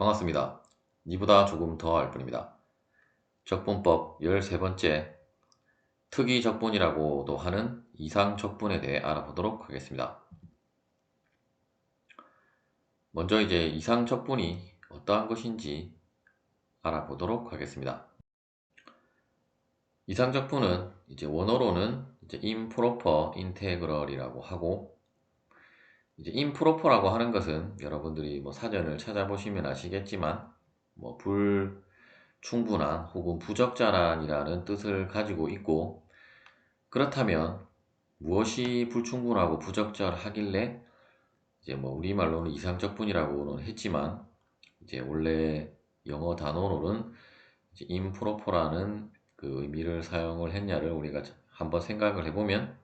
반갑습니다. 니보다 조금 더 알 뿐입니다. 적분법 13번째 특이적분이라고도 하는 이상적분에 대해 알아보도록 하겠습니다. 먼저 이제 이상적분이 어떠한 것인지 알아보도록 하겠습니다. 이상적분은 이제 원어로는 이제 improper integral이라고 하고, 이제 improper라고 하는 것은 여러분들이 뭐 사전을 찾아보시면 아시겠지만 불충분한 혹은 부적절한이라는 뜻을 가지고 있고, 그렇다면 무엇이 불충분하고 부적절하길래 이제 우리말로는 이상적분이라고는 했지만, 이제 원래 영어 단어로는 이제 improper라는 그 의미를 사용을 했냐를 우리가 한번 생각을 해보면,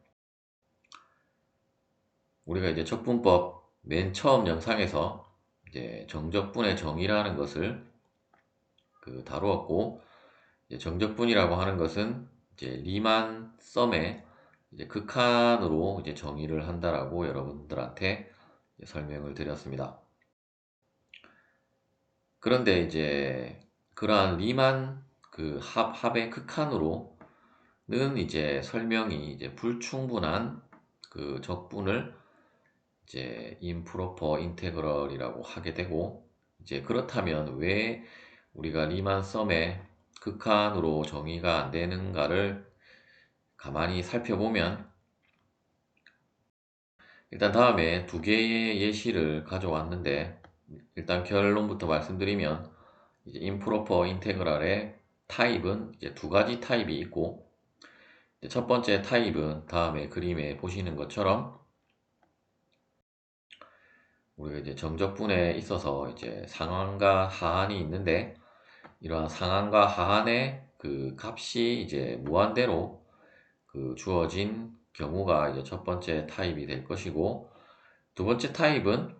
우리가 이제 적분법 맨 처음 영상에서 이제 정적분의 정의라는 것을 다루었고, 이제 정적분이라고 하는 것은 이제 리만 썸의 이제 극한으로 이제 정의를 한다라고 여러분들한테 설명을 드렸습니다. 그런데 이제 그러한 리만 합의 극한으로는 이제 설명이 이제 불충분한 그 적분을 이제 improper integral이라고 하게 되고, 이제 그렇다면 왜 우리가 리만 썸의 극한으로 정의가 안 되는가를 가만히 살펴보면, 일단 다음에 두 개의 예시를 가져왔는데, 일단 결론부터 말씀드리면 이제 improper integral의 타입은 이제 두 가지 타입이 있고, 이제 첫 번째 타입은 다음에 그림에 보시는 것처럼 우리가 이제 정적분에 있어서 이제 상한과 하한이 있는데, 이러한 상한과 하한의 그 값이 이제 무한대로 주어진 경우가 이제 첫 번째 타입이 될 것이고, 두 번째 타입은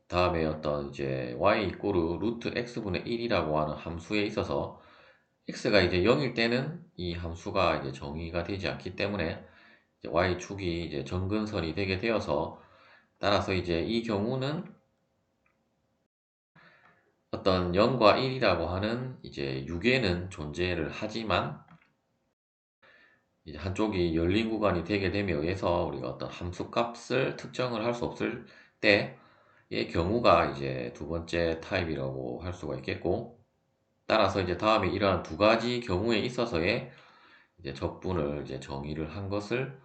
다음에 어떤 이제 y 이꼬르 루트 x분의 1이라고 하는 함수에 있어서 x가 이제 0일 때는 이 함수가 이제 정의가 되지 않기 때문에 이제 y축이 이제 정근선이 되게 되어서, 따라서 이제 이 경우는 어떤 0과 1이라고 하는 이제 유계는 존재를 하지만, 이제 한쪽이 열린 구간이 되게 됨에 의해서 우리가 어떤 함수값을 특정을 할 수 없을 때의 경우가 이제 두 번째 타입이라고 할 수가 있겠고, 따라서 이제 다음에 이러한 두 가지 경우에 있어서의 이제 적분을 이제 정의를 한 것을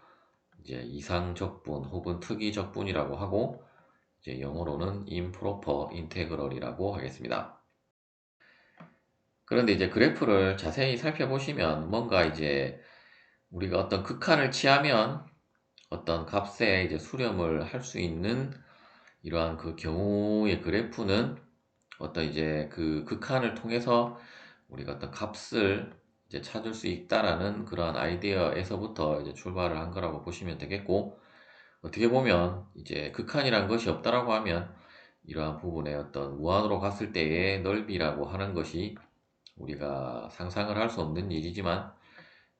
이제 이상적분 혹은 특이적분이라고 하고, 이제 영어로는 improper integral이라고 하겠습니다. 그런데 이제 그래프를 자세히 살펴보시면 뭔가 이제 우리가 어떤 극한을 취하면 어떤 값에 이제 수렴을 할 수 있는 이러한 그 경우의 그래프는 어떤 이제 그 극한을 통해서 우리가 어떤 값을 이제 찾을 수 있다라는 그러한 아이디어에서부터 이제 출발을 한 거라고 보시면 되겠고, 어떻게 보면 이제 극한이란 것이 없다라고 하면 이러한 부분에 어떤 무한으로 갔을 때의 넓이라고 하는 것이 우리가 상상을 할 수 없는 일이지만,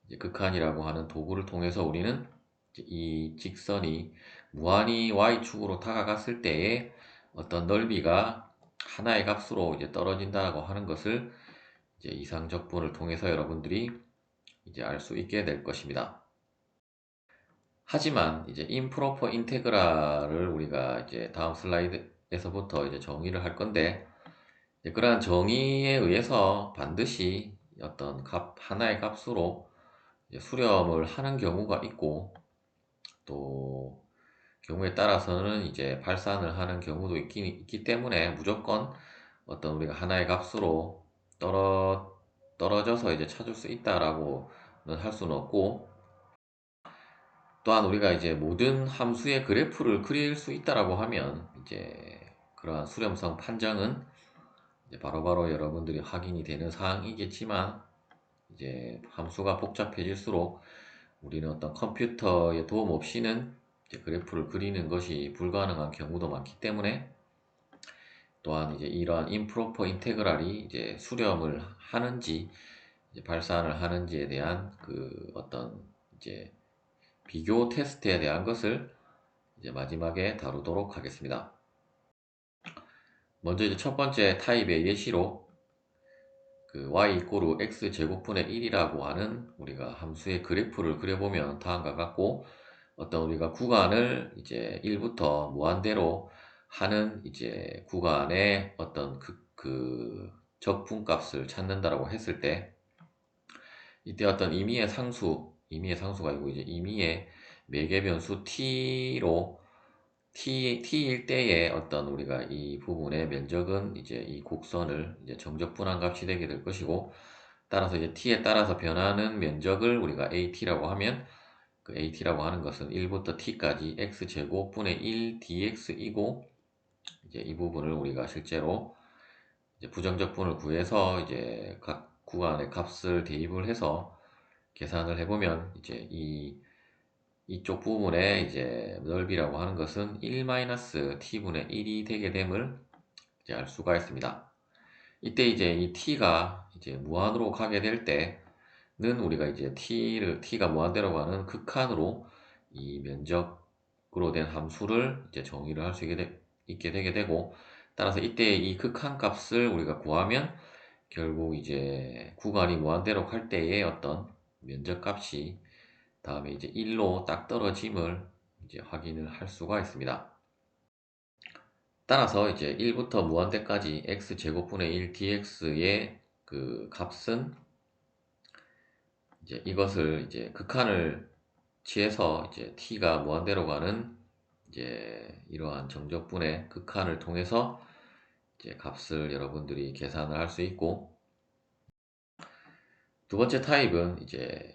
이제 극한이라고 하는 도구를 통해서 우리는 이제 이 직선이 무한히 y축으로 다가갔을 때의 어떤 넓이가 하나의 값으로 이제 떨어진다고 하는 것을 이제 이상적분을 통해서 여러분들이 이제 알 수 있게 될 것입니다. 하지만 이제 improper integral을 우리가 이제 다음 슬라이드에서부터 이제 정의를 할 건데, 그러한 정의에 의해서 반드시 어떤 하나의 값으로 이제 수렴을 하는 경우가 있고, 또 경우에 따라서는 이제 발산을 하는 경우도 있기 때문에 무조건 어떤 우리가 하나의 값으로 떨어져서 이제 찾을 수 있다라고는 할 수는 없고, 또한 우리가 이제 모든 함수의 그래프를 그릴 수 있다라고 하면 이제 그러한 수렴성 판정은 이제 바로바로 여러분들이 확인이 되는 사항이겠지만, 이제 함수가 복잡해질수록 우리는 어떤 컴퓨터의 도움 없이는 이제 그래프를 그리는 것이 불가능한 경우도 많기 때문에, 또한 이제 이러한 improper integral이 이제 수렴을 하는지 이제 발산을 하는지에 대한 어떤 이제 비교 테스트에 대한 것을 이제 마지막에 다루도록 하겠습니다. 먼저 이제 첫 번째 타입의 예시로 그 y 이꼬르 x 제곱분의 1이라고 하는 우리가 함수의 그래프를 그려보면 다음과 같고, 어떤 우리가 구간을 이제 1부터 무한대로 하는 이제 구간의 어떤 그 적분값을 찾는다라고 했을 때, 이때 어떤 임의의 상수가 아니고 이제 임의의 매개변수 t일 때의 어떤 우리가 이 부분의 면적은 이제 이 곡선을 이제 정적분한 값이 되게 될 것이고, 따라서 이제 t에 따라서 변하는 면적을 우리가 at라고 하면, 그 at라고 하는 것은 1부터 t까지 x제곱분의 1 dx이고, 이제 이 부분을 우리가 실제로 이제 부정적분을 구해서 이제 각 구간의 값을 대입을 해서 계산을 해보면, 이제 이쪽 부분의 이제 넓이라고 하는 것은 1-t분의 1이 되게 됨을 이제 알 수가 있습니다. 이때 이제 이 t가 이제 무한으로 가게 될 때는 우리가 이제 t가 무한대로 가는 극한으로 이 면적으로 된 함수를 이제 정의를 할 수 있게 되게 되고, 따라서 이때 이 극한 값을 우리가 구하면 결국 이제 구간이 무한대로 갈 때의 어떤 면적 값이 다음에 이제 1로 딱 떨어짐을 이제 확인을 할 수가 있습니다. 따라서 이제 1부터 무한대까지 x제곱분의 1 dx의 그 값은 이제 이것을 이제 극한을 취해서 이제 t가 무한대로 가는 이제 이러한 정적분의 극한을 통해서 이제 값을 여러분들이 계산을 할 수 있고, 두 번째 타입은 이제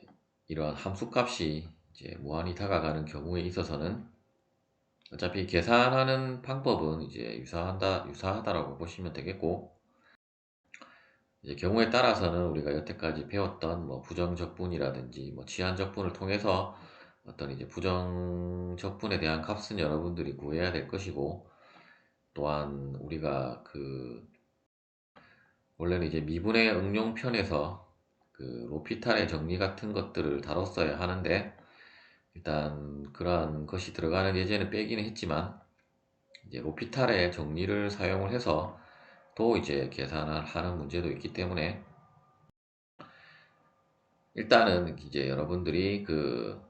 이러한 함수값이 이제 무한히 다가가는 경우에 있어서는 어차피 계산하는 방법은 이제 유사하다라고 보시면 되겠고, 이제 경우에 따라서는 우리가 여태까지 배웠던 뭐 부정적분이라든지 뭐 치환적분을 통해서 어떤 이제 부정적분에 대한 값은 여러분들이 구해야 될 것이고, 또한 우리가 그 원래는 이제 미분의 응용편에서 그 로피탈의 정리 같은 것들을 다뤘어야 하는데, 일단 그러한 것이 들어가는 예제는 빼기는 했지만 이제 로피탈의 정리를 사용을 해서 또 이제 계산을 하는 문제도 있기 때문에, 일단은 이제 여러분들이 그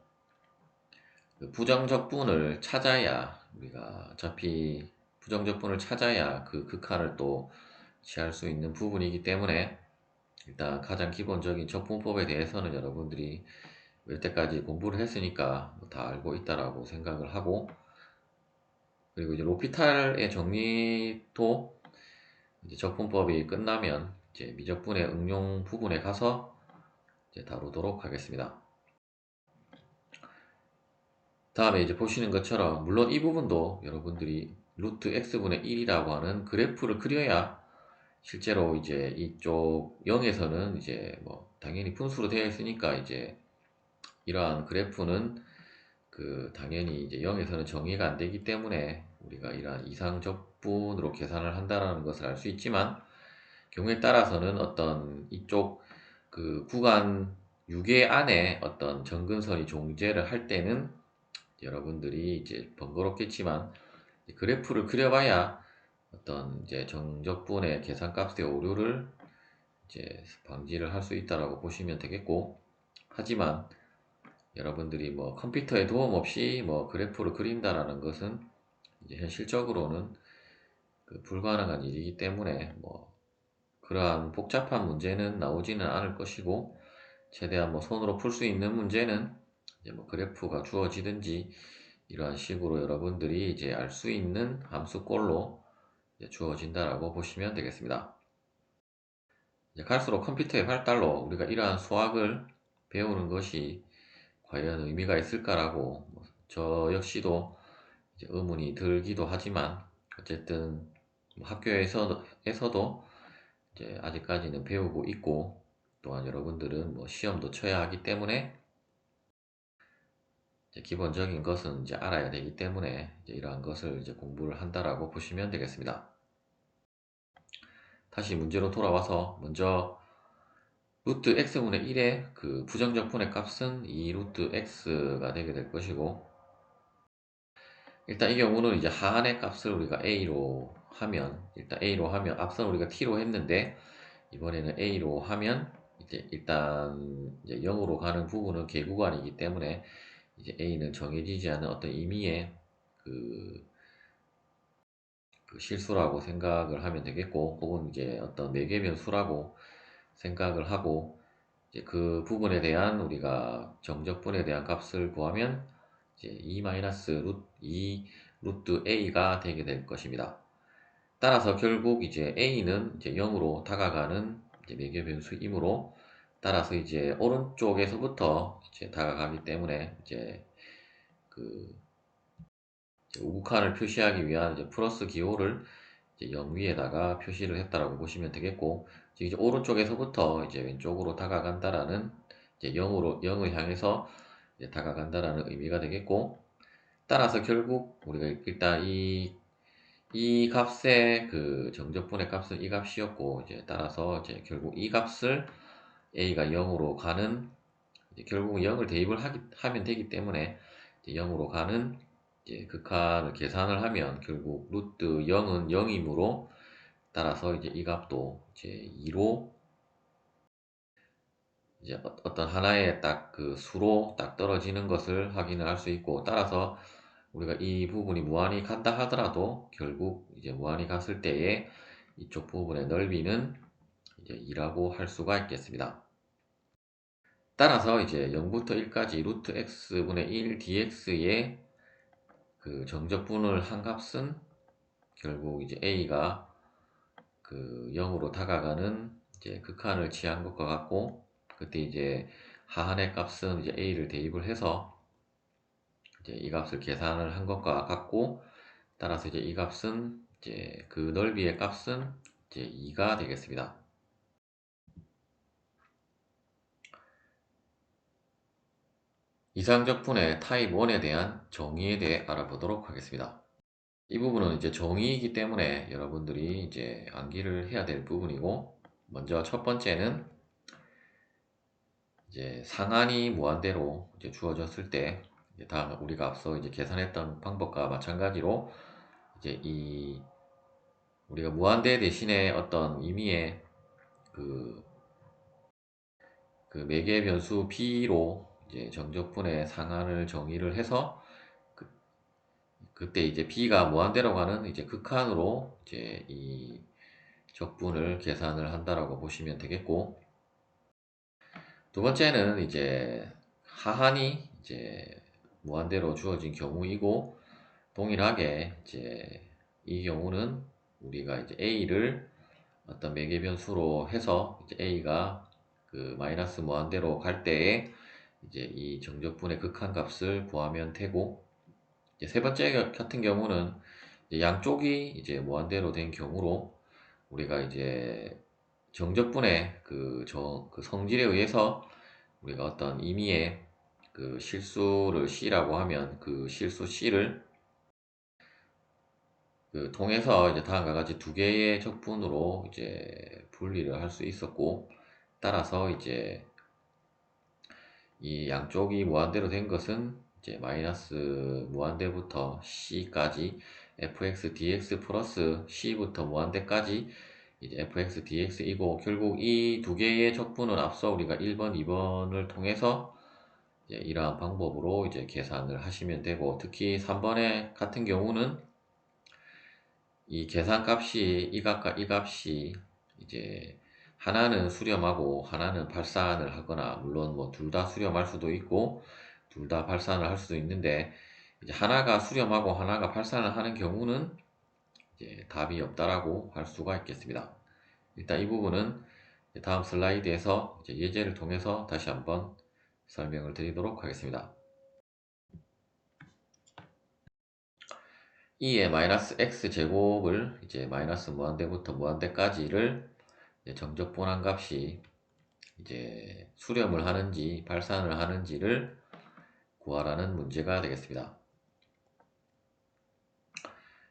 부정적분을 찾아야, 우리가 어차피 부정적분을 찾아야 그 극한을 또 취할 수 있는 부분이기 때문에, 일단 가장 기본적인 적분법에 대해서는 여러분들이 여태까지 공부를 했으니까 다 알고 있다라고 생각을 하고, 그리고 이제 로피탈의 정리도 이제 적분법이 끝나면 이제 미적분의 응용 부분에 가서 이제 다루도록 하겠습니다. 다음에 이제 보시는 것처럼, 물론 이 부분도 여러분들이 루트 x분의 1이라고 하는 그래프를 그려야 실제로 이제 이쪽 0에서는 이제 뭐 당연히 분수로 되어 있으니까 이제 이러한 그래프는 그 당연히 이제 0에서는 정의가 안 되기 때문에 우리가 이러한 이상적분으로 계산을 한다는 것을 알 수 있지만, 경우에 따라서는 어떤 이쪽 그 구간 6의 안에 어떤 정근선이 존재를 할 때는 여러분들이 이제 번거롭겠지만 그래프를 그려봐야 어떤 이제 정적분의 계산값의 오류를 이제 방지를 할 수 있다라고 보시면 되겠고, 하지만 여러분들이 뭐 컴퓨터의 도움 없이 뭐 그래프를 그린다라는 것은 이제 현실적으로는 그 불가능한 일이기 때문에, 뭐 그러한 복잡한 문제는 나오지는 않을 것이고, 최대한 뭐 손으로 풀 수 있는 문제는 이제 뭐 그래프가 주어지든지 이러한 식으로 여러분들이 이제 알 수 있는 함수꼴로 주어진다라고 보시면 되겠습니다. 이제 갈수록 컴퓨터의 발달로 우리가 이러한 수학을 배우는 것이 과연 의미가 있을까라고 저 역시도 이제 의문이 들기도 하지만, 어쨌든 뭐 학교에서도 이제 아직까지는 배우고 있고, 또한 여러분들은 뭐 시험도 쳐야 하기 때문에 이제 기본적인 것은 이제 알아야 되기 때문에 이제 이러한 것을 이제 공부를 한다라고 보시면 되겠습니다. 다시 문제로 돌아와서, 먼저 루트 x분의 1의 그 부정적분의 값은 2 루트 x가 되게 될 것이고, 일단 이 경우는 이제 하한의 값을 우리가 a로 하면, 일단 A로 하면, 앞선 우리가 T로 했는데, 이번에는 A로 하면, 이제 일단 이제 0으로 가는 부분은 개구간이기 때문에, 이제 A는 정해지지 않은 어떤 임의의 그, 그 실수라고 생각을 하면 되겠고, 혹은 이제 어떤 매개변 수라고 생각을 하고, 이제 그 부분에 대한 우리가 정적분에 대한 값을 구하면 이제 2 루트 a가 되게 될 것입니다. 따라서 결국 이제 a는 이제 0으로 다가가는 이제 매개 변수이므로 따라서 이제 오른쪽에서부터 이제 다가가기 때문에 이제 그 우극한을 표시하기 위한 이제 플러스 기호를 이제 0 위에다가 표시를 했다라고 보시면 되겠고, 이제 오른쪽에서부터 이제 왼쪽으로 다가간다라는 이제 0을 향해서 이제 다가간다라는 의미가 되겠고, 따라서 결국 우리가 일단 이 값의 그 정적분의 값은 이 값이었고, 이제 따라서 이제 결국 이 값을 a가 0으로 가는 이제 결국 0을 대입을 하면 되기 때문에 이제 0으로 가는 이제 극한을 계산을 하면 결국 루트 0은 0이므로 따라서 이제 이 값도 이제 2로 이제 어떤 하나의 딱 그 수로 딱 떨어지는 것을 확인을 할 수 있고, 따라서 우리가 이 부분이 무한히 간다 하더라도 결국 이제 무한히 갔을 때에 이쪽 부분의 넓이는 이제 2라고 할 수가 있겠습니다. 따라서 이제 0부터 1까지 루트 x분의 1 dx의 그 정적분을 한 값은 결국 이제 a가 그 0으로 다가가는 이제 극한을 취한 것과 같고, 그때 이제 하한의 값은 이제 a를 대입을 해서 이제 이 값을 계산을 한 것과 같고, 따라서 이제 이 값은 이제 그 넓이의 값은 이제 2가 되겠습니다. 이상적분의 타입 1에 대한 정의에 대해 알아보도록 하겠습니다. 이 부분은 이제 정의이기 때문에 여러분들이 이제 암기를 해야 될 부분이고, 먼저 첫 번째는 이제 상한이 무한대로 이제 주어졌을 때, 이제 다 우리가 앞서 이제 계산했던 방법과 마찬가지로 이제 이 우리가 무한대 대신에 어떤 임의의 그, 그 매개 변수 b로 이제 정적분의 상한을 정의를 해서 그때 이제 b가 무한대로 가는 이제 극한으로 이제 이 적분을 계산을 한다라고 보시면 되겠고, 두 번째는 이제 하한이 이제 무한대로 주어진 경우이고, 동일하게 이제 이 경우는 우리가 이제 a를 어떤 매개 변수로 해서 이제 a가 그 마이너스 무한대로 갈 때에 이제 이 정적분의 극한 값을 구하면 되고, 이제 세 번째 같은 경우는 이제 양쪽이 이제 무한대로 된 경우로 우리가 이제 정적분의 그 성질에 의해서 우리가 어떤 임의의 그 실수를 C라고 하면 그 실수 C를 그 통해서 이제 다음과 같이 두 개의 적분으로 이제 분리를 할 수 있었고, 따라서 이제 이 양쪽이 무한대로 된 것은 이제 마이너스 무한대부터 C까지 fx dx 플러스 C부터 무한대까지 이제 fx dx이고, 결국 이 두 개의 적분은 앞서 우리가 1번, 2번을 통해서 이제 이러한 방법으로 이제 계산을 하시면 되고, 특히 3번의 같은 경우는 이 계산값이 이 값과 이 값이 이제 하나는 수렴하고 하나는 발산을 하거나, 물론 뭐 둘 다 수렴할 수도 있고 둘 다 발산을 할 수도 있는데, 이제 하나가 수렴하고 하나가 발산을 하는 경우는 이제 답이 없다라고 할 수가 있겠습니다. 일단 이 부분은 다음 슬라이드에서 이제 예제를 통해서 다시 한번 설명을 드리도록 하겠습니다. 2의 마이너스 x제곱을 이제 마이너스 무한대부터 무한대까지를 정적분한 값이 이제 수렴을 하는지 발산을 하는지를 구하라는 문제가 되겠습니다.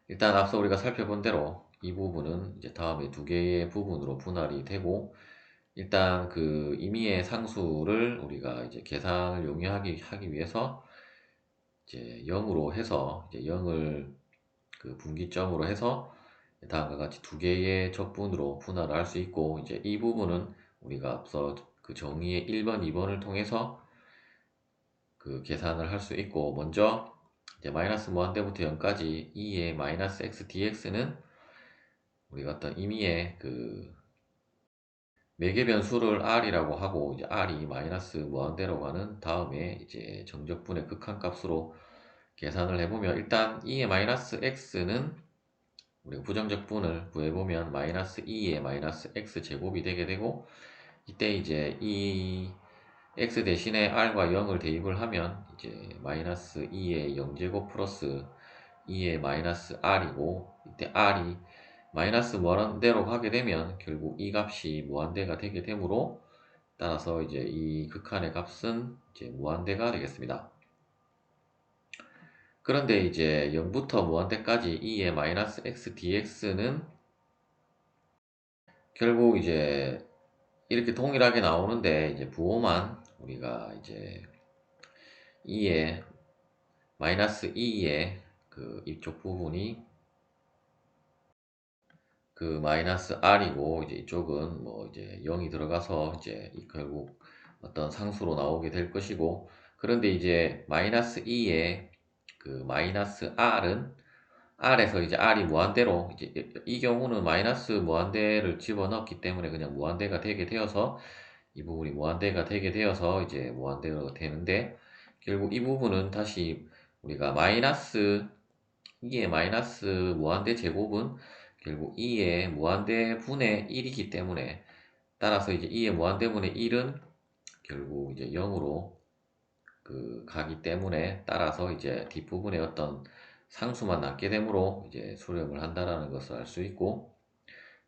일단 앞서 우리가 살펴본 대로 이 부분은 이제 다음에 두 개의 부분으로 분할이 되고, 일단 그 임의의 상수를 우리가 이제 계산을 용이하기 위해서 이제 0으로 해서 이제 0을 그 분기점으로 해서 다음과 같이 두 개의 적분으로 분할을 할 수 있고, 이제 이 부분은 우리가 앞서 그 정의의 1번, 2번을 통해서 그 계산을 할 수 있고, 먼저 이제 마이너스 무한대부터 0까지 2의 마이너스 x dx는 우리가 어떤 임의의 그 매개 변수를 r이라고 하고, 이제 r이 마이너스 무한대로 가는 다음에 이제 정적분의 극한값으로 계산을 해보면, 일단 2의 마이너스 x는 우리가 부정적분을 구해보면 마이너스 2의 마이너스 x 제곱이 되게 되고, 이때 이제 이 x 대신에 r과 0을 대입을 하면 이제 마이너스 2의 0제곱 플러스 2의 마이너스 r이고, 이때 r이 마이너스 무한대로 가게 되면 결국 이 값이 무한대가 되게 되므로, 따라서 이제 이 극한의 값은 이제 무한대가 되겠습니다. 그런데 이제 0부터 무한대까지 2의 마이너스 x dx는 결국 이제 이렇게 동일하게 나오는데, 이제 부호만 우리가 이제 2의 마이너스 2의 그 이쪽 부분이 그 마이너스 r이고, 이제 이쪽은 뭐 이제 0이 들어가서 이제 결국 어떤 상수로 나오게 될 것이고, 그런데 이제 마이너스 2의 그 마이너스 r은 r에서 이제 r이 무한대로, 이제 이 경우는 마이너스 무한대를 집어넣기 때문에 그냥 무한대가 되게 되어서, 이 부분이 무한대가 되게 되어서 이제 무한대가 되는데, 결국 이 부분은 다시 우리가 마이너스 2의 마이너스 무한대 제곱은 결국 2의 무한대 분의 1이기 때문에, 따라서 이제 2의 무한대분의 1은 결국 이제 0으로 그 가기 때문에, 따라서 이제 뒷부분에 어떤 상수만 남게 되므로 이제 수렴을 한다라는 것을 알 수 있고,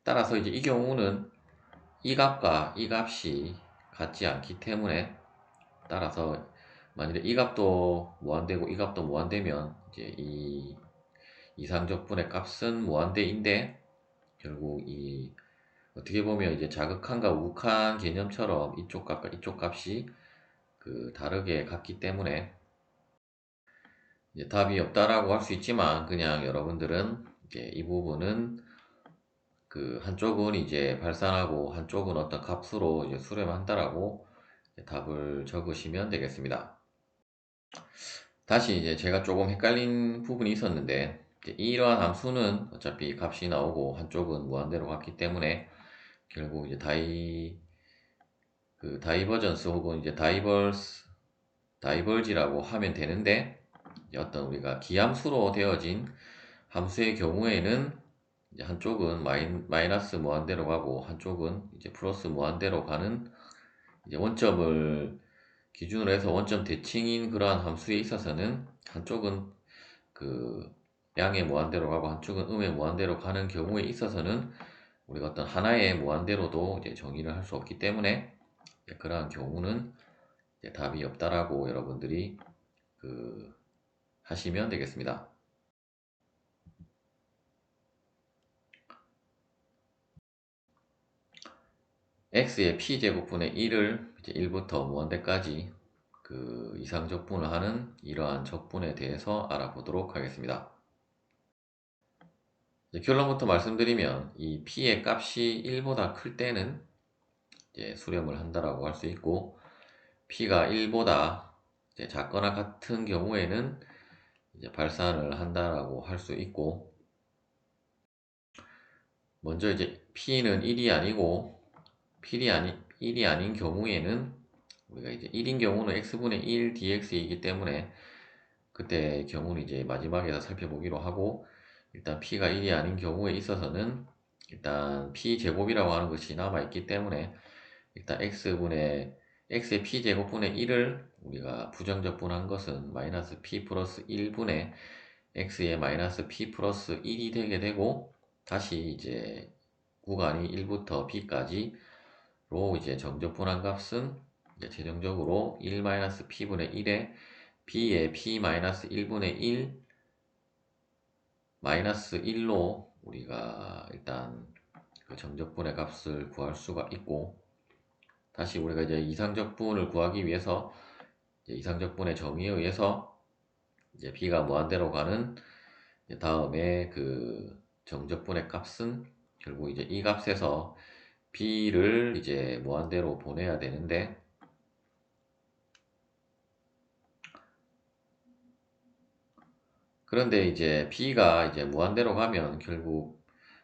따라서 이제 이 경우는 이 값과 이 값이 같지 않기 때문에, 따라서 만일에 이 값도 무한대고 이 값도 무한대면 이제 이 이상적분의 값은 무한대인데, 결국 이 어떻게 보면 이제 자극한과 우극한 개념처럼 이쪽 값과 이쪽 값이 그 다르게 같기 때문에 이제 답이 없다라고 할 수 있지만, 그냥 여러분들은 이제 이 부분은 그 한쪽은 이제 발산하고 한쪽은 어떤 값으로 이제 수렴한다라고 이제 답을 적으시면 되겠습니다. 다시 이제 제가 조금 헷갈린 부분이 있었는데, 이제 이러한 함수는 어차피 값이 나오고 한쪽은 무한대로 갔기 때문에 결국 이제 다이버전스 혹은 이제 다이벌지라고 하면 되는데, 이제 어떤 우리가 기함수로 되어진 함수의 경우에는 이제 한쪽은 마이너스 무한대로 가고 한쪽은 이제 플러스 무한대로 가는, 이제 원점을 기준으로 해서 원점 대칭인 그러한 함수에 있어서는 한쪽은 그 양의 무한대로 가고 한쪽은 음의 무한대로 가는 경우에 있어서는 우리가 어떤 하나의 무한대로도 이제 정의를 할 수 없기 때문에, 그러한 경우는 이제 답이 없다라고 여러분들이 그 하시면 되겠습니다. x의 p제곱분의 1을 이제 1부터 무한대까지 그 이상적분을 하는 이러한 적분에 대해서 알아보도록 하겠습니다. 결론부터 말씀드리면, 이 p의 값이 1보다 클 때는 이제 수렴을 한다라고 할 수 있고, p가 1보다 이제 작거나 같은 경우에는 이제 발산을 한다라고 할 수 있고, 먼저 이제 p는 1이 아니고 1이 아닌 경우에는 우리가 이제 1인 경우는 x분의 1 dx이기 때문에 그때 경우는 이제 마지막에서 살펴보기로 하고, 일단 p가 1이 아닌 경우에 있어서는 일단 p제곱이라고 하는 것이 남아있기 때문에, 일단 x의 p제곱분의 1을 우리가 부정적분한 것은 마이너스 p 플러스 1분의 x의 마이너스 p 플러스 1이 되게 되고, 다시 이제 구간이 1부터 b까지로 이제 정적분한 값은 이제 최종적으로 1-p분의 1에 b의 p-1분의 1 마이너스 1로 우리가 일단 그 정적분의 값을 구할 수가 있고, 다시 우리가 이제 이상적분을 구하기 위해서 이제 이상적분의 정의에 의해서 이제 b가 무한대로 가는 다음에 그 정적분의 값은 결국 이제 이 값에서 b를 이제 무한대로 보내야 되는데, 그런데 이제 b가 이제 무한대로 가면 결국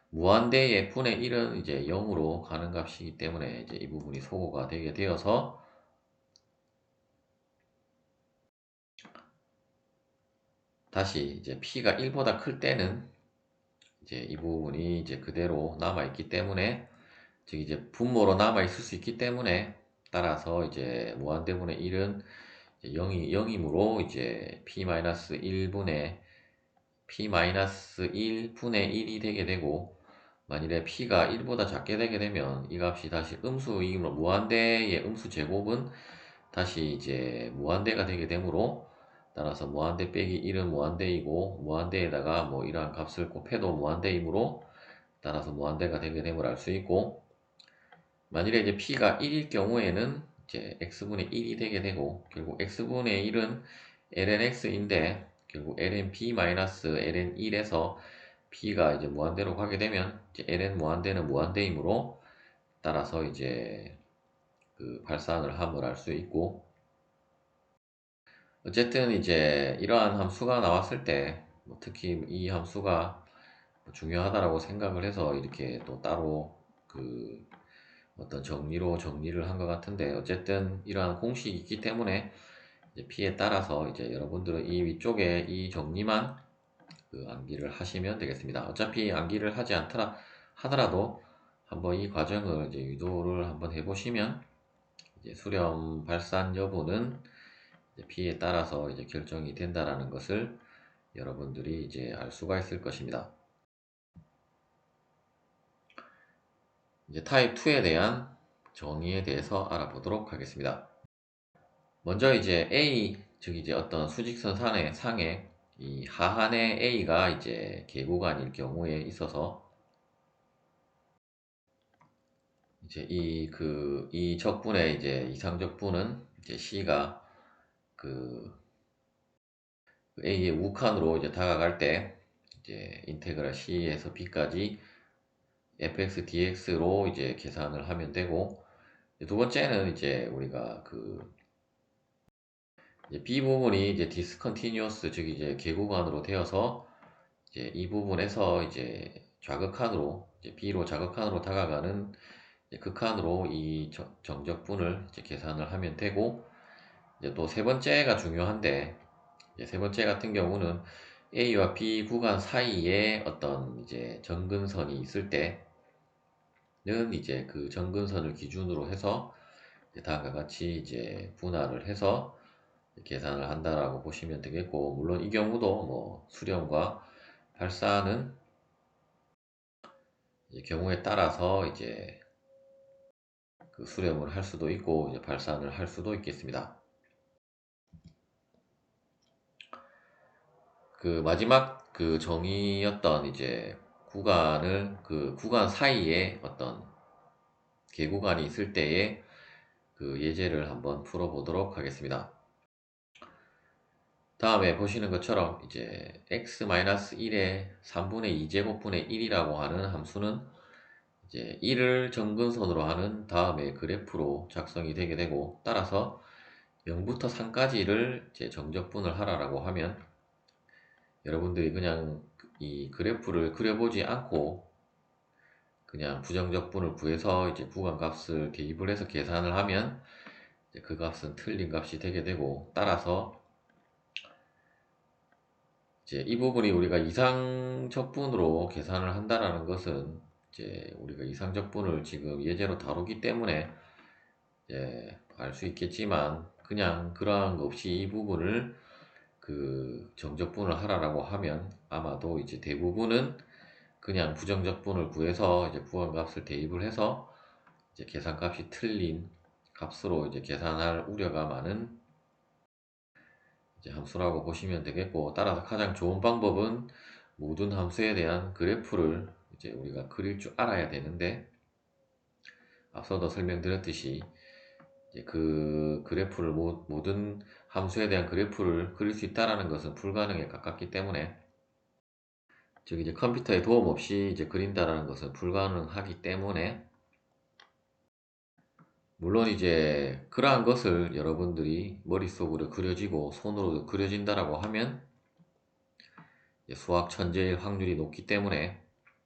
무한대의 분의 1은 이제 0으로 가는 값이기 때문에 이제 이 부분이 소거가 되게 되어서 다시 이제 p가 1보다 클 때는 이제 이 부분이 이제 그대로 남아 있기 때문에, 즉 이제 분모로 남아 있을 수 있기 때문에, 따라서 이제 무한대분의 1은 0이므로 이제 p-1분의 p-1분의 1이 되게 되고, 만일에 p가 1보다 작게 되게 되면 이 값이 다시 음수이므로 무한대의 음수 제곱은 다시 이제 무한대가 되게 되므로, 따라서 무한대 빼기 1은 무한대이고, 무한대에다가 뭐 이러한 값을 곱해도 무한대이므로 따라서 무한대가 되게 됨을 알 수 있고, 만일에 이제 p가 1일 경우에는 이제 x분의 1이 되게 되고, 결국 x분의 1은 ln x인데 결국 ln b-ln 1에서 p가 이제 무한대로 가게 되면 이제 ln 무한대는 무한대이므로, 따라서 이제 그 발산을 함을 알 수 있고, 어쨌든 이제 이러한 함수가 나왔을 때뭐 특히 이 함수가 중요하다라고 생각을 해서 이렇게 또 따로 그 어떤 정리로 정리를 한 것 같은데, 어쨌든 이러한 공식이 있기 때문에 이제 p에 따라서 이제 여러분들은 이 위쪽에 이 정리만 그 암기를 하시면 되겠습니다. 어차피 암기를 하지 않더라 하더라도 한번 이 과정을 이제 유도를 한번 해보시면 이제 수렴 발산 여부는 이제 p에 따라서 이제 결정이 된다라는 것을 여러분들이 이제 알 수가 있을 것입니다. 이제 타입 2에 대한 정의에 대해서 알아보도록 하겠습니다. 먼저 이제 A, 즉 이제 어떤 수직선 상에 이 하한의 A가 이제 개구간일 경우에 있어서 이제 이 적분의 이제 이상적분은 이제 C가 그 A의 우칸으로 이제 다가갈 때 이제 인테그랄 C에서 B까지 fx dx로 이제 계산을 하면 되고, 두 번째는 이제 우리가 이제 B 부분이 이제 디스컨티뉴어스, 즉 이제 계구간으로 되어서 이제 이 부분에서 이제 좌극한으로 이제 B로 좌극한으로 다가가는 이제 극한으로 이 정적분을 이제 계산을 하면 되고, 이제 또 세 번째가 중요한데, 이제 세 번째 같은 경우는 A와 B 구간 사이에 어떤 이제 정근선이 있을 때는 이제 그 정근선을 기준으로 해서 다음과 같이 이제 분할을 해서 계산을 한다라고 보시면 되겠고, 물론 이 경우도 뭐 수렴과 발사는 경우에 따라서 이제 그 수렴을 할 수도 있고 이제 발산을 할 수도 있겠습니다. 그 마지막 그 정의였던 이제 그 구간 사이에 어떤 계구간이 있을 때의 그 예제를 한번 풀어보도록 하겠습니다. 다음에 보시는 것처럼 이제 x-1의 3분의 2제곱분의 1이라고 하는 함수는 이제 1을 정근선으로 하는 다음에 그래프로 작성이 되게 되고, 따라서 0부터 3까지를 이제 정적분을 하라라고 하면 여러분들이 그냥 이 그래프를 그려보지 않고 그냥 부정적분을 구해서 이제 구간값을 대입을 해서 계산을 하면 이제 그 값은 틀린 값이 되게 되고, 따라서 이제 이 부분이 우리가 이상적분으로 계산을 한다라는 것은 이제 우리가 이상적분을 지금 예제로 다루기 때문에 알 수 있겠지만, 그냥 그러한 거 없이 이 부분을 그 정적분을 하라라고 하면 아마도 이제 대부분은 그냥 부정적분을 구해서 이제 부호값을 대입을 해서 이제 계산값이 틀린 값으로 이제 계산할 우려가 많은 이제 함수라고 보시면 되겠고, 따라서 가장 좋은 방법은 모든 함수에 대한 그래프를 이제 우리가 그릴 줄 알아야 되는데, 앞서도 설명드렸듯이 이제 그 그래프를 모든 함수에 대한 그래프를 그릴 수 있다라는 것은 불가능에 가깝기 때문에 즉 이제 컴퓨터의 도움 없이 이제 그린다라는 것은 불가능하기 때문에, 물론 이제 그러한 것을 여러분들이 머릿속으로 그려지고 손으로도 그려진다라고 하면 수학 천재일 확률이 높기 때문에,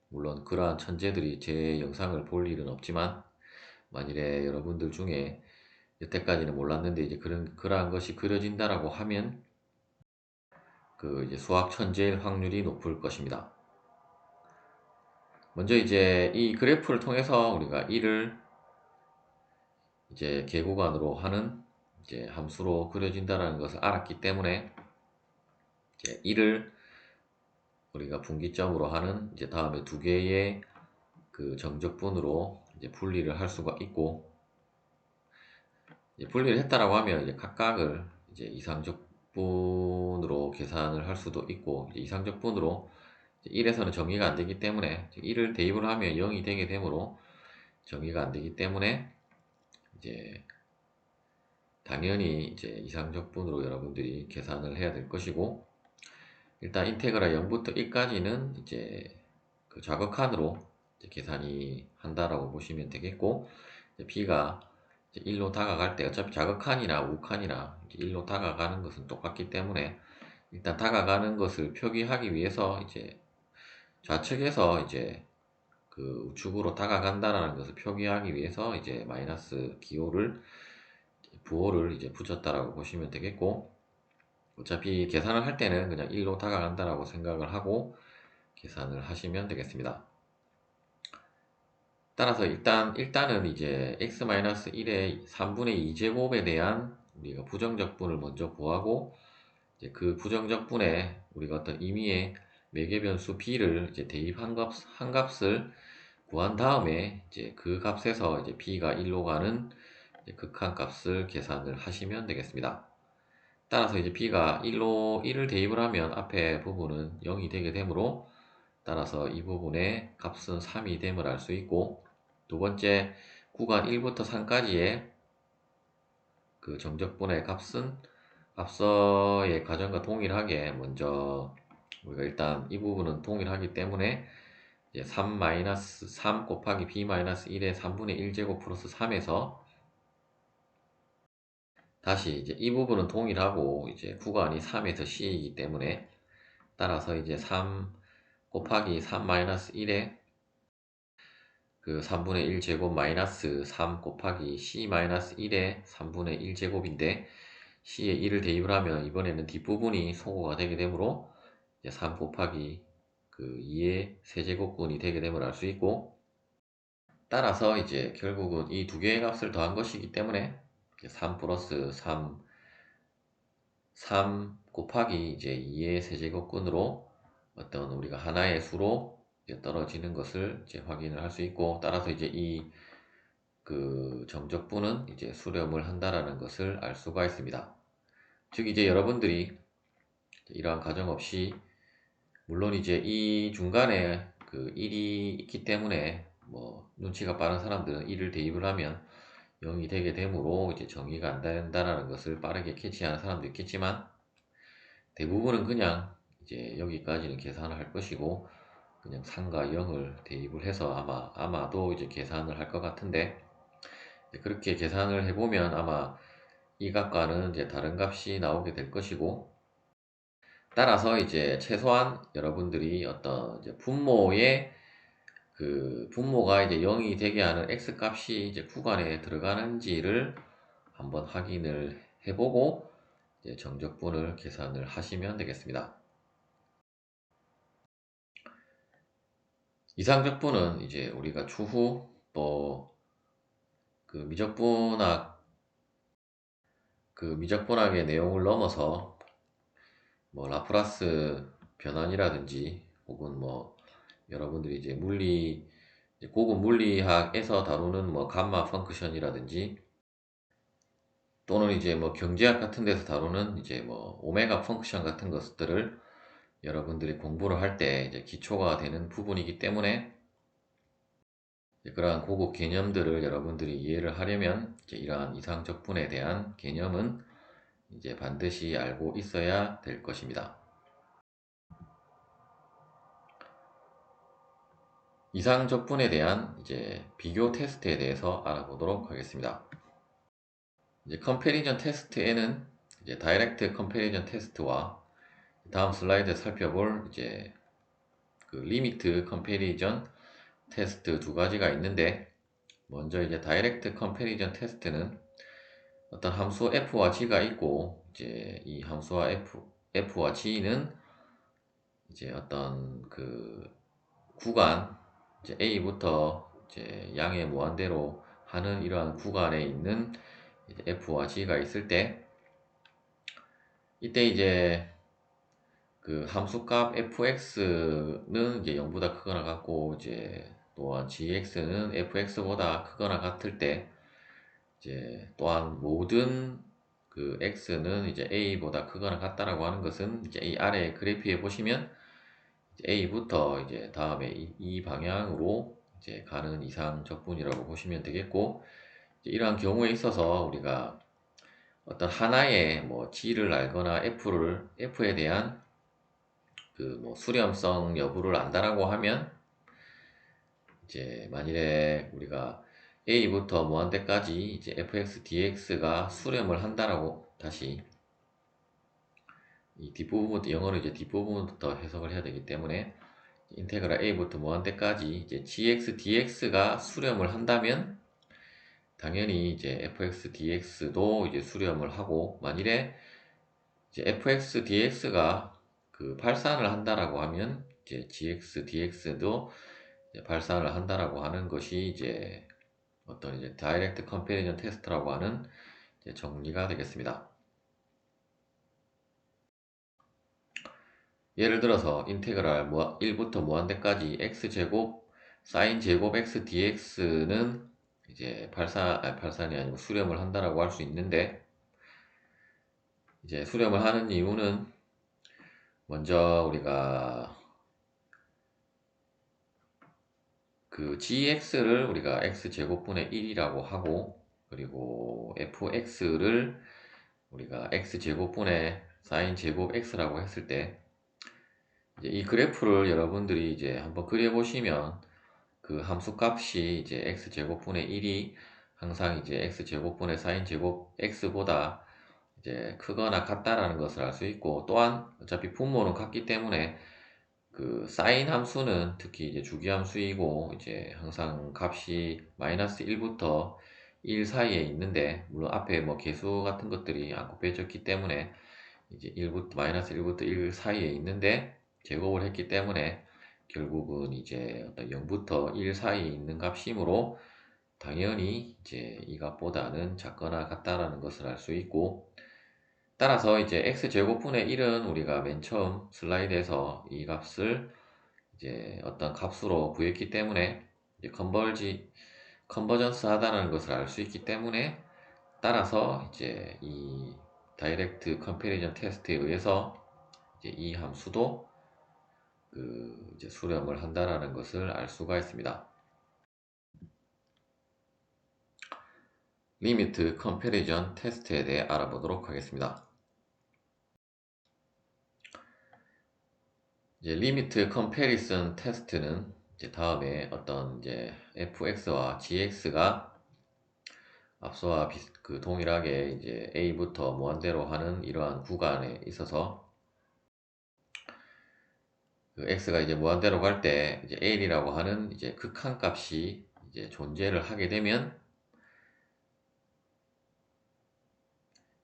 물론 그러한 천재들이 제 영상을 볼 일은 없지만, 만일에 여러분들 중에 여태까지는 몰랐는데 이제 그러한 것이 그려진다라고 하면 그 이제 수학 천재일 확률이 높을 것입니다. 먼저 이제 이 그래프를 통해서 우리가 1을 이제 계구간으로 하는 이제 함수로 그려진다라는 것을 알았기 때문에, 이제 1을 우리가 분기점으로 하는 이제 다음에 두 개의 그 정적분으로 이제 분리를 할 수가 있고, 이제 분리를 했다라고 하면 이제 각각을 이제 이상적분으로 계산을 할 수도 있고, 이제 이상적분으로 1에서는 정의가 안 되기 때문에 1을 대입을 하면 0이 되게 되므로 정의가 안 되기 때문에 이제 당연히 이제 이상적분으로 여러분들이 계산을 해야 될 것이고, 일단 인테그랄 0부터 1까지는 이제 그 좌극한으로 이제 계산이 한다라고 보시면 되겠고, b가 1로 다가갈 때 어차피 좌극한이나 우극한이나 1로 다가가는 것은 똑같기 때문에, 일단 다가가는 것을 표기하기 위해서 이제 좌측에서 이제 그 우측으로 다가간다라는 것을 표기하기 위해서 이제 마이너스 부호를 이제 붙였다라고 보시면 되겠고, 어차피 계산을 할 때는 그냥 1로 다가간다라고 생각을 하고 계산을 하시면 되겠습니다. 따라서 일단은 이제 x-1의 3분의 2제곱에 대한 우리가 부정적분을 먼저 구하고, 이제 그 부정적분에 우리가 어떤 임의의 매개변수 b를 이제 대입한 한 값을 구한 다음에 이제 그 값에서 이제 b가 1로 가는 극한값을 계산을 하시면 되겠습니다. 따라서 이제 b가 1을 대입을 하면 앞에 부분은 0이 되게 되므로, 따라서 이 부분의 값은 3이 됨을 알 수 있고, 두 번째 구간 1부터 3까지의 그 정적분의 값은 앞서의 과정과 동일하게 먼저 우리가 일단 이 부분은 동일하기 때문에 이제 3 곱하기 b-1의 3분의 1제곱 플러스 3에서 다시 이제 이 부분은 동일하고 이제 구간이 3에서 c이기 때문에, 따라서 이제 3 곱하기 3-1의 그 3분의 1제곱 마이너스 3 곱하기 c-1의 3분의 1제곱인데, c에 1을 대입을 하면 이번에는 뒷부분이 소거가 되게 되므로 이제 3 곱하기 그 2의 세제곱근이 되게 됨을 알 수 있고, 따라서 이제 결국은 이 두 개의 값을 더한 것이기 때문에 3 플러스 3 곱하기 이제 2의 세제곱근으로 어떤 우리가 하나의 수로 이제 떨어지는 것을 이제 확인을 할 수 있고, 따라서 이제 이 그 정적분은 이제 수렴을 한다라는 것을 알 수가 있습니다. 즉 이제 여러분들이 이러한 가정 없이, 물론 이제 이 중간에 그 1이 있기 때문에 뭐 눈치가 빠른 사람들은 1을 대입을 하면 0이 되게 되므로 이제 정의가 안 된다라는 것을 빠르게 캐치하는 사람도 있겠지만, 대부분은 그냥 이제 여기까지는 계산을 할 것이고 그냥 3과 0을 대입을 해서 아마도 이제 계산을 할 것 같은데, 그렇게 계산을 해보면 아마 이 값과는 이제 다른 값이 나오게 될 것이고, 따라서 이제 최소한 여러분들이 어떤 이제 분모가 이제 0이 되게 하는 x 값이 이제 구간에 들어가는지를 한번 확인을 해보고 이제 정적분을 계산을 하시면 되겠습니다. 이상적분은 이제 우리가 추후 또 그 미적분학의 내용을 넘어서 뭐 라프라스 변환이라든지, 혹은 뭐 여러분들이 이제 고급 물리학에서 다루는 뭐 감마 펑크션이라든지, 또는 이제 뭐 경제학 같은 데서 다루는 이제 뭐 오메가 펑크션 같은 것들을 여러분들이 공부를 할 때 이제 기초가 되는 부분이기 때문에, 그러한 고급 개념들을 여러분들이 이해를 하려면 이제 이러한 이상적분에 대한 개념은 이제 반드시 알고 있어야 될 것입니다. 이상 적분에 대한 이제 비교 테스트에 대해서 알아보도록 하겠습니다. 이제 컴패리전 테스트에는 이제 다이렉트 컴패리전 테스트와 다음 슬라이드에 살펴볼 이제 그 리미트 컴패리전 테스트 두 가지가 있는데, 먼저 이제 다이렉트 컴패리전 테스트는 어떤 함수 f와 g가 있고, 이제 이 함수와 f와 g는 이제 어떤 그 구간, 이제 A부터 이제 양의 무한대로 하는 이러한 구간에 있는 이제 f와 g가 있을 때, 이때 이제 그 함수값 fx는 이제 0보다 크거나 같고, 이제 또한 gx는 fx보다 크거나 같을 때, 이제 또한 모든 그 x는 이제 a보다 크거나 같다라고 하는 것은, 이제 이 아래 그래프에 보시면 이제 a부터 이제 다음에 이 방향으로 이제 가는 이상 적분이라고 보시면 되겠고, 이제 이러한 경우에 있어서 우리가 어떤 하나의 뭐 g를 알거나 f에 대한 그 뭐 수렴성 여부를 안다라고 하면, 이제 만일에 우리가 a부터 무한대까지 이제 fx dx가 수렴을 한다라고, 다시 이 뒷부분부터, 영어로 이제 뒷부분부터 해석을 해야 되기 때문에 인테그랄 a부터 무한대까지 이제 gx dx가 수렴을 한다면, 당연히 이제 fx dx도 이제 수렴을 하고, 만일에 이제 fx dx가 그 발산을 한다라고 하면 이제 gx dx도 이제 발산을 한다라고 하는 것이 이제 어떤 이제 다이렉트 컴패리전 테스트라고 하는 이제 정리가 되겠습니다. 예를 들어서 인테그랄 1부터 무한대까지 x제곱 사인 제곱 x dx는 이제 발산이 아니고 수렴을 한다라고 할 수 있는데, 이제 수렴을 하는 이유는, 먼저 우리가 그 gx를 우리가 x제곱분의 1이라고 하고, 그리고 fx를 우리가 x제곱분의 사인 제곱 x라고 했을 때, 이제 이 그래프를 여러분들이 이제 한번 그려보시면, 그 함수 값이 이제 x제곱분의 1이 항상 이제 x제곱분의 사인 제곱 x보다 이제 크거나 같다라는 것을 알 수 있고, 또한 어차피 분모는 같기 때문에 그 사인 함수는 특히 이제 주기함수이고, 이제 항상 값이 마이너스 1부터 1 사이에 있는데, 물론 앞에 뭐 개수 같은 것들이 안 곱해졌기 때문에 이제 1부터 마이너스 1부터 1 사이에 있는데, 제곱을 했기 때문에 결국은 이제 어떤 0부터 1 사이에 있는 값이므로 당연히 이제 이 값보다는 작거나 같다라는 것을 알 수 있고, 따라서 이제 x제곱분의 1은 우리가 맨 처음 슬라이드에서 이 값을 이제 어떤 값으로 구했기 때문에 이제 컨버전스 하다는 것을 알 수 있기 때문에, 따라서 이제 이 다이렉트 컴패리전 테스트에 의해서 이제 이 함수도 그 이제 수렴을 한다라는 것을 알 수가 있습니다. 리미트 컴패리전 테스트에 대해 알아보도록 하겠습니다. 이제 리미트 컴패리슨 테스트는 이제 다음에 어떤 이제 fx와 gx가 앞서와 그 동일하게 이제 a부터 무한대로 하는 이러한 구간에 있어서, 그 x가 이제 무한대로 갈 때 이제 L이라고 하는 이제 극한값이 이제 존재를 하게 되면,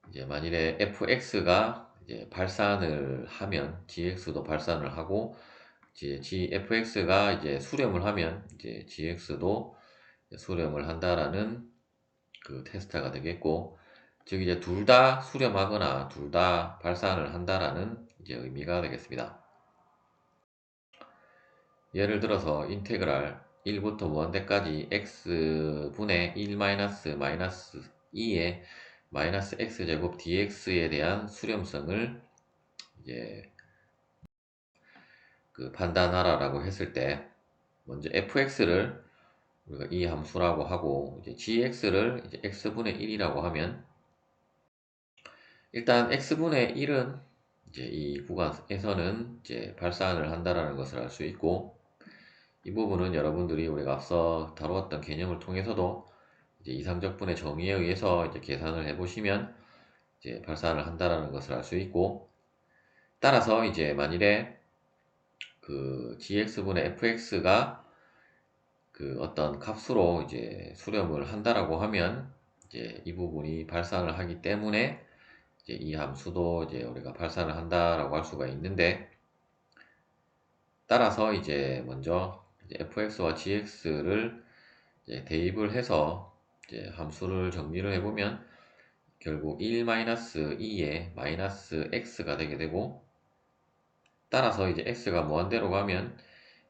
이제 만일에 fx가 이제 발산을 하면 gx도 발산을 하고, 이제 fx가 이제 수렴을 하면 이제 gx도 수렴을 한다라는 그 테스트가 되겠고, 즉 이제 둘 다 수렴하거나 둘 다 발산을 한다라는 이제 의미가 되겠습니다. 예를 들어서 인테그랄 1부터 무한대까지 x분의 1 마이너스 2의 마이너스 x제곱 dx에 대한 수렴성을 이제 그 판단하라라고 했을 때, 먼저 fx를 우리가 이 함수라고 하고, 이제 gx를 이제 x분의 1이라고 하면, 일단 x분의 1은 이제 이 구간에서는 이제 발산을 한다라는 것을 알 수 있고, 이 부분은 여러분들이 우리가 앞서 다루었던 개념을 통해서도 이제 이상적분의 정의에 의해서 이제 계산을 해보시면 이제 발산을 한다라는 것을 알 수 있고, 따라서 이제 만일에 그 gx분의 fx가 그 어떤 값으로 이제 수렴을 한다라고 하면 이제 이 부분이 발산을 하기 때문에 이제 이 함수도 이제 우리가 발산을 한다라고 할 수가 있는데, 따라서 이제 먼저 이제 fx와 gx를 이제 대입을 해서 이제 함수를 정리를 해보면 결국 1-2의 마이너스 x가 되게 되고, 따라서 이제 x가 무한대로 가면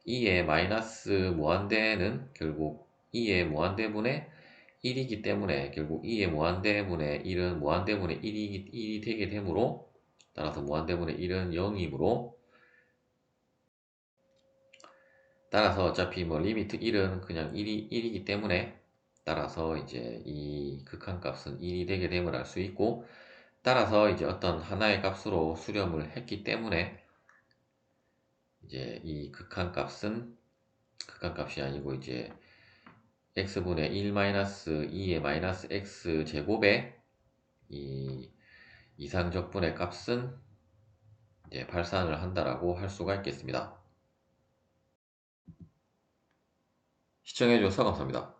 2의 마이너스 무한대는 결국 2의 무한대분의 1이기 때문에 결국 2의 무한대분의 1은 무한대분의 1이 되게 되므로, 따라서 무한대분의 1은 0이므로, 따라서 어차피 뭐 리미트 1은 그냥 1이기 때문에 따라서 이제 이 극한값은 1이 되게 됨을 알 수 있고, 따라서 이제 어떤 하나의 값으로 수렴을 했기 때문에 이제 이 극한값이 아니고 이제 x분의 1-2의 마이너스 x 제곱의 이 이상적분의 값은 이제 발산을 한다라고 할 수가 있겠습니다. 시청해주셔서 감사합니다.